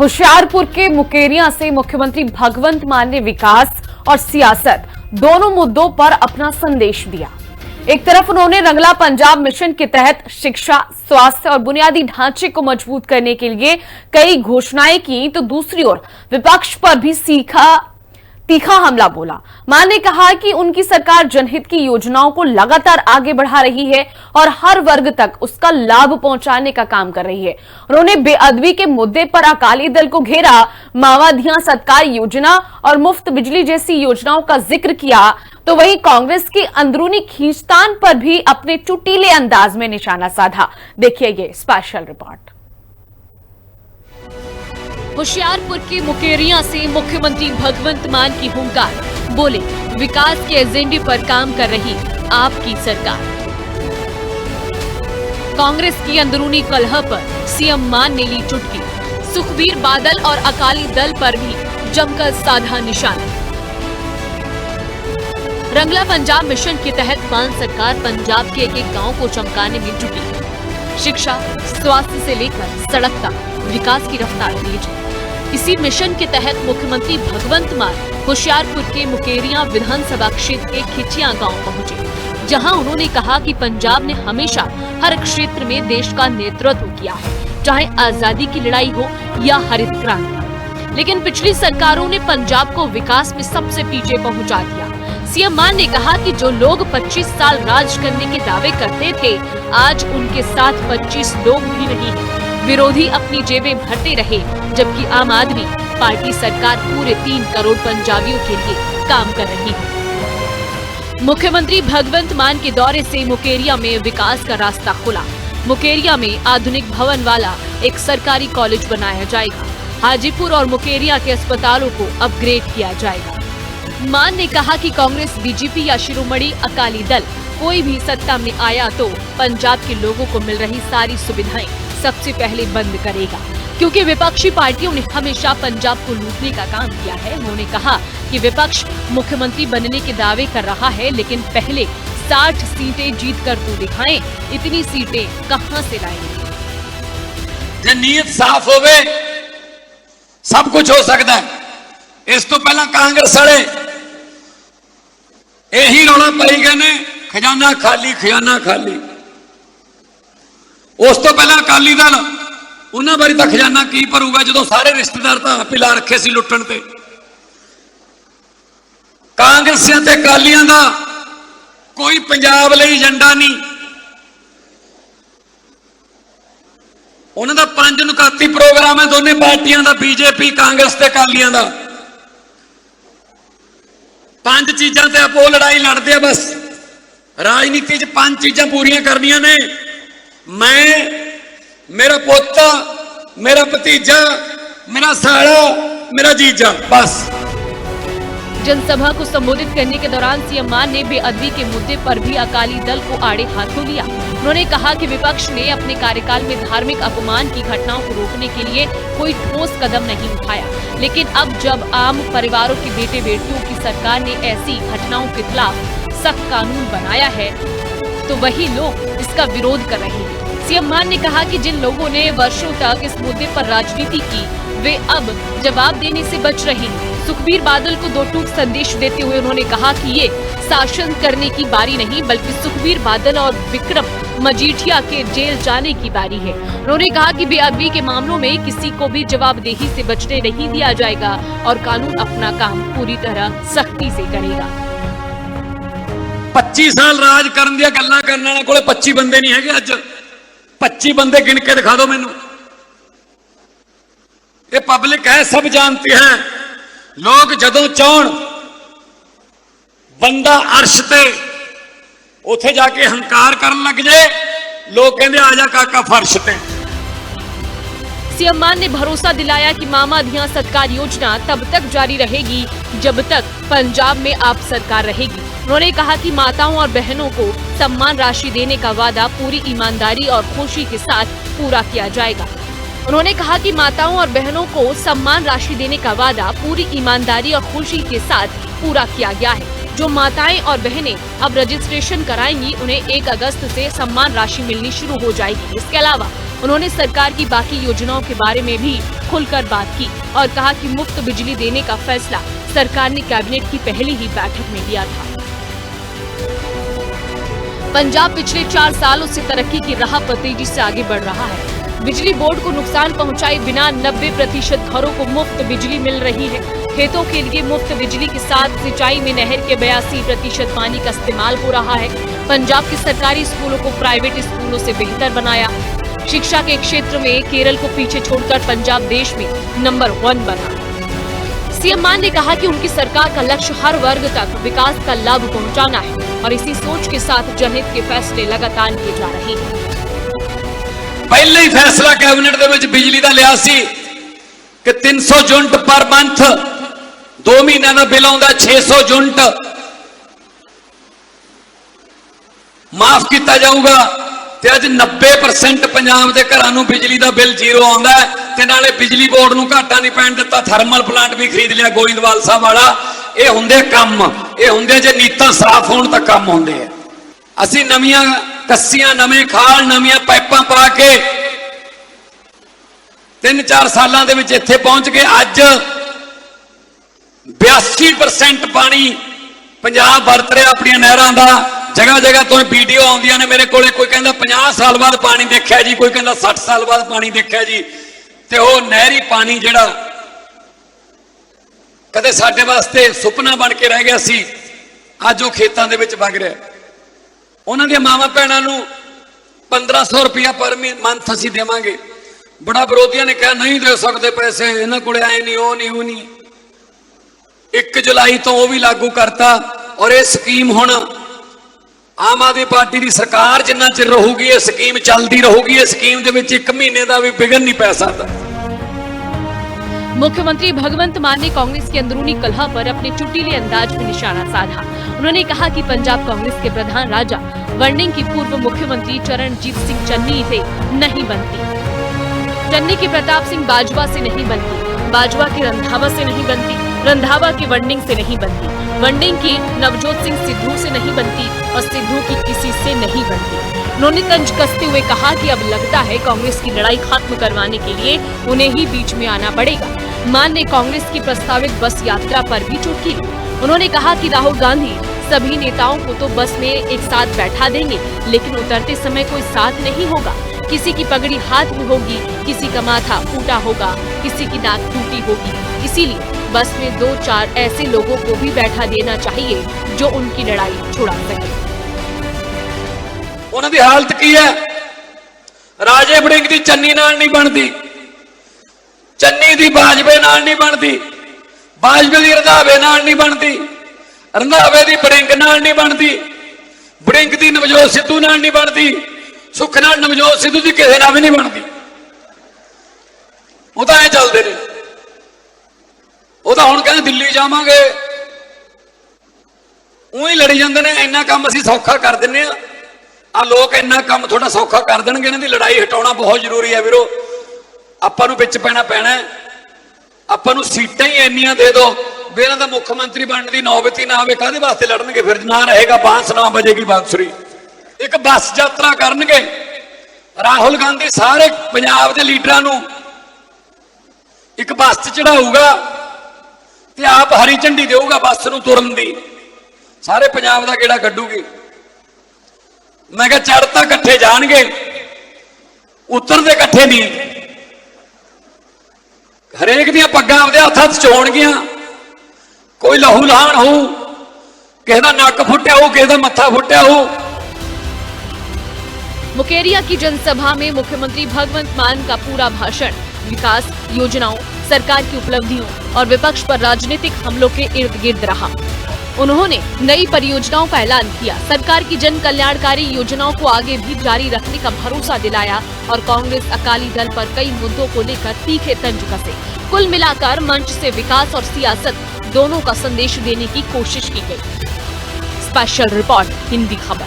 होशियारपुर के मुकेरिया से मुख्यमंत्री भगवंत मान ने विकास और सियासत दोनों मुद्दों पर अपना संदेश दिया। एक तरफ उन्होंने रंगला पंजाब मिशन के तहत शिक्षा, स्वास्थ्य और बुनियादी ढांचे को मजबूत करने के लिए कई घोषणाएं की, तो दूसरी ओर विपक्ष पर भी तीखा हमला बोला। मान ने कहा कि उनकी सरकार जनहित की योजनाओं को लगातार आगे बढ़ा रही है और हर वर्ग तक उसका लाभ पहुंचाने का काम कर रही है। उन्होंने बेअदबी के मुद्दे पर अकाली दल को घेरा, मावाधियां सत्कार योजना और मुफ्त बिजली जैसी योजनाओं का जिक्र किया, तो वहीं कांग्रेस की अंदरूनी खींचतान पर भी अपने चुटीले अंदाज में निशाना साधा। देखिए ये स्पेशल रिपोर्ट। होशियारपुर के मुकेरिया से मुख्यमंत्री भगवंत मान की हुंकार, बोले विकास के एजेंडे पर काम कर रही आपकी सरकार। कांग्रेस की अंदरूनी कलह पर सीएम मान ने ली चुटकी, सुखबीर बादल और अकाली दल पर भी जमकर साधा निशाना। रंगला पंजाब मिशन के तहत मान सरकार पंजाब के एक गांव को चमकाने में जुटी। शिक्षा, स्वास्थ्य से लेकर सड़क तक विकास की रफ्तार तेज है। इसी मिशन के तहत मुख्यमंत्री भगवंत मान होशियारपुर के मुकेरिया विधानसभा क्षेत्र के खिचिया गांव पहुंचे, जहां उन्होंने कहा कि पंजाब ने हमेशा हर क्षेत्र में देश का नेतृत्व किया है, चाहे आजादी की लड़ाई हो या हरित क्रांति। लेकिन पिछली सरकारों ने पंजाब को विकास में सबसे पीछे पहुंचा दिया। सीएम मान ने कहा कि जो लोग 25 साल राज करने के दावे करते थे, आज उनके साथ 25 लोग भी नहीं है। विरोधी अपनी जेबें भरते रहे, जबकि आम आदमी पार्टी सरकार पूरे 3 करोड़ पंजाबियों के लिए काम कर रही है। मुख्यमंत्री भगवंत मान के दौरे से मुकेरिया में विकास का रास्ता खुला। मुकेरिया में आधुनिक भवन वाला एक सरकारी कॉलेज बनाया जाएगा। हाजीपुर और मुकेरिया के अस्पतालों को अपग्रेड किया जाएगा। मान ने कहा कि कांग्रेस, बीजेपी या शिरोमणि अकाली दल कोई भी सत्ता में आया तो पंजाब के लोगों को मिल रही सारी सुविधाएं सबसे पहले बंद करेगा, क्योंकि विपक्षी पार्टियों ने हमेशा पंजाब को लूटने का काम किया है। उन्होंने कहा कि विपक्ष मुख्यमंत्री बनने के दावे कर रहा है, लेकिन पहले 60 सीटें जीत कर तो दिखाएं, इतनी सीटें कहां से लाएंगे। जे नीयत साफ होवे सब कुछ हो सकता है। इस तो पहला कांग्रेस वाले यही रौला पाई गए ने, खजाना खाली खजाना खाली। उस तो पहला अकाली दल उन्होंने बारी तो खजाना की भरूगा जो सारे रिश्तेदार तो पिला रखे सी लुटन ते। कांग्रेसियां ते अकालियां दा कोई पंजाब लई एजेंडा नहीं। उन्होंने 5 नुकाती प्रोग्राम है दोनों पार्टियां दा, बीजेपी, कांग्रेस ते अकालियां दा। 5 चीजां ते आपो लड़ाई लड़ते हैं। बस राजनीति च 5 चीजां पूरियां करनियां ने। मैं, मेरा पोता, मेरा भतीजा, मेरा साला, मेरा जीजा, बस। जनसभा को संबोधित करने के दौरान सीएम मान ने बेअदबी के मुद्दे पर भी अकाली दल को आड़े हाथों लिया। उन्होंने कहा कि विपक्ष ने अपने कार्यकाल में धार्मिक अपमान की घटनाओं को रोकने के लिए कोई ठोस कदम नहीं उठाया, लेकिन अब जब आम परिवारों के बेटे बेटियों की सरकार ने ऐसी घटनाओं के खिलाफ सख्त कानून बनाया है, तो वही लोग इसका विरोध कर रहे हैं। सीएम मान ने कहा कि जिन लोगों ने वर्षों तक इस मुद्दे पर राजनीति की, वे अब जवाब देने से बच रहे हैं। सुखबीर बादल को 2 टूक संदेश देते हुए उन्होंने कहा कि ये शासन करने की बारी नहीं, बल्कि सुखबीर बादल और विक्रम मजीठिया के जेल जाने की बारी है। उन्होंने कहा कि बेअदबी के मामलों में किसी को भी जवाबदेही से बचने नहीं दिया जाएगा और कानून अपना काम पूरी तरह सख्ती से करेगा। 25 साल राज करन दी गल्लां करन वाले कोले 25 बंदे नहीं है। अज 25 बंदे गिन के दिखा दो मैनू। ये पब्लिक है, सब जानती है। लोग जदों चाहण बंदा अर्श ते उथे जाके हंकार करन लग जाए, लोग कहंदे आजा काका फर्श ते। सीएम मान ने भरोसा दिलाया कि मावाधियां सत्कार योजना तब तक जारी रहेगी जब तक पंजाब में आप सरकार रहेगी। उन्होंने कहा कि माताओं और बहनों को सम्मान राशि देने का वादा पूरी ईमानदारी और खुशी के साथ पूरा किया जाएगा। उन्होंने कहा कि माताओं और बहनों को सम्मान राशि देने का वादा पूरी ईमानदारी और खुशी के साथ पूरा किया गया है। जो माताएं और बहनें अब रजिस्ट्रेशन कराएंगी, उन्हें 1 अगस्त से सम्मान राशि मिलनी शुरू हो जाएगी। इसके अलावा उन्होंने सरकार की बाकी योजनाओं के बारे में भी खुलकर बात की और कहा कि मुफ्त बिजली देने का फैसला सरकार ने कैबिनेट की पहली ही बैठक में लिया था। पंजाब पिछले 4 सालों से तरक्की की राह पर तेजी से आगे बढ़ रहा है। बिजली बोर्ड को नुकसान पहुंचाए बिना 90% घरों को मुफ्त बिजली मिल रही है। खेतों के लिए मुफ्त बिजली के साथ सिंचाई में नहर के 82% पानी का इस्तेमाल हो रहा है। पंजाब के सरकारी स्कूलों को प्राइवेट स्कूलों से बेहतर बनाया। शिक्षा के क्षेत्र में केरल को पीछे छोड़कर पंजाब देश में नंबर 1 बना। सीएम मान ने कहा कि उनकी सरकार का लक्ष्य हर वर्ग तक विकास का लाभ पहुंचाना है और इसी सोच के साथ जनहित के फैसले लगातार किए जा रहे हैं। पहले ही फैसला कैबिनेट दे विच बिजली दा लिया सी कि 300 यूनिट पर मंथ 2 महीनों का बिल आउंदा 600 यूनिट माफ किया जाऊगा ते अज 90% पंजाब के घरां नूं बिजली का बिल 0 आउंदा है ते नाले बिजली बोर्ड नूं घाटा नहीं पैण दित्ता। थर्मल प्लांट भी खरीद लिया गोइंदवाल साहब वाला। ये हुंदे काम, ये हुंदे जे नीतां साफ होण तां काम हुंदे आ। असीं नवीआं कस्सियां, नवे खाल, नवीआं पाइपां पा के 3-4 सालां दे विच इत्थे पहुंच गए। अज 82% पानी पंजाब वरत रहा अपनी नहरां दा। जगह जगह तो वीडियो आउंदियां ने मेरे कोले, कोई कहंदा 50 साल बाद पानी देखिया जी, कोई कहंदा 60 साल बाद पानी देखिया जी। ते वो नहरी पानी जिहड़ा कदे साडे वास्ते सुपना बन के रह गया सी, अज वो खेतां दे विच वग रिहा। उन्हां दी मावां भैणां नूं 1500 रुपया पर मंथ असीं देवांगे। बड़ा विरोधियों ने कहा नहीं दे सकते पैसे, इन्हां कोले आए नहीं, वो नहीं, वो नहीं। 1 जुलाई तो वो भी लागू करता और ये स्कीम हुण आम आदमी पार्टी की सरकार जिन्ना चिर रहूगी ये स्कीम चलती रहूगी। ये स्कीम दे विच 1 महीने का भी बिगन नहीं पै सकता। मुख्यमंत्री भगवंत मान ने कांग्रेस की अंदरूनी कलह पर अपने चुटीले अंदाज में निशाना साधा। उन्होंने कहा कि पंजाब कांग्रेस के प्रधान राजा वर्णिंग की पूर्व मुख्यमंत्री चरणजीत सिंह चन्नी से नहीं बनती, चन्नी के प्रताप सिंह बाजवा से नहीं बनती, बाजवा के रंधावा से नहीं बनती, रंधावा की वर्णिंग से नहीं बनती, वर्णिंग की नवजोत सिंह सिद्धू से नहीं बनती और सिद्धू की किसी से नहीं बनती। उन्होंने तंज कसते हुए कहा कि अब लगता है कांग्रेस की लड़ाई खत्म करवाने के लिए उन्हें ही बीच में आना पड़ेगा। मान ने कांग्रेस की प्रस्तावित बस यात्रा पर भी चुटकी ली। उन्होंने कहा कि राहुल गांधी सभी नेताओं को तो बस में एक साथ बैठा देंगे, लेकिन उतरते समय कोई साथ नहीं होगा। किसी की पगड़ी हाथ में होगी, किसी का माथा फूटा होगा, किसी की नाक टूटी होगी। इसीलिए बस में 2-4 ऐसे लोगों को भी बैठा देना चाहिए जो उनकी लड़ाई छुड़ा सके। उन्हां दी हालत की है? राजे वड़िंग दी चन्नी नाल नहीं बनती, चन्नी दी बाजवे नाल नहीं बनती, बाजवे दी रंधावे नाल नहीं बनती, रंधावे दी वड़िंग नाल नहीं बनती, वड़िंग दी नवजोत सिद्धू नाल नहीं बनती, सुख नाल नवजोत सिद्धू दी किसे नाल भी नहीं बनती। वो तो ऐ चलते रहे। वो तो हुण कहंदे दिल्ली जावांगे, उही लड़ी जांदे ने। इन्ना काम असीं सौखा कर दिंदे आ लोग इन्ना काम थोड़ा सौखा कर देणगे। इन्हां दी लड़ाई हटाउणा बहुत जरूरी है वीरो। आपां नूं विच पैना पैना, आपां नूं सीटां ही इन्नियां दे दो भी इन्हां दा मुख्य मंत्री बनने दी नौबत ही ना आवे। काहदे वास्ते लड़नगे फिर? ना रहेगा बांस, ना बजेगी बांसुरी। एक बस यात्रा करनगे, राहुल गांधी सारे पंजाब के लीडरां नूं एक बस च चढ़ाऊगा ते आप हरी झंडी देऊगा बस नूं तुरन दी, सारे पंजाब दा गेड़ा कड्डूगी। मैं कहा चढ़ता कट्ठे जाणगे, उतरदे कट्ठे नहीं। हरेक दियां पग्गां आपदे हत्थां च चोणगियां, कोई लहू लहान हो, किसी दा नक फुट्टिया हो, किसी दा मत्था फुट्टिया हो। मुकेरिया की जनसभा में मुख्यमंत्री भगवंत मान का पूरा भाषण विकास योजनाओं, सरकार की उपलब्धियों और विपक्ष पर राजनीतिक हमलों के इर्द गिर्द रहा। उन्होंने नई परियोजनाओं का ऐलान किया, सरकार की जन कल्याणकारी योजनाओं को आगे भी जारी रखने का भरोसा दिलाया और कांग्रेस अकाली दल पर कई मुद्दों को लेकर तीखे तंज कसे। कुल मिलाकर मंच से विकास और सियासत दोनों का संदेश देने की कोशिश की गई। स्पेशल रिपोर्ट, हिंदी खबर।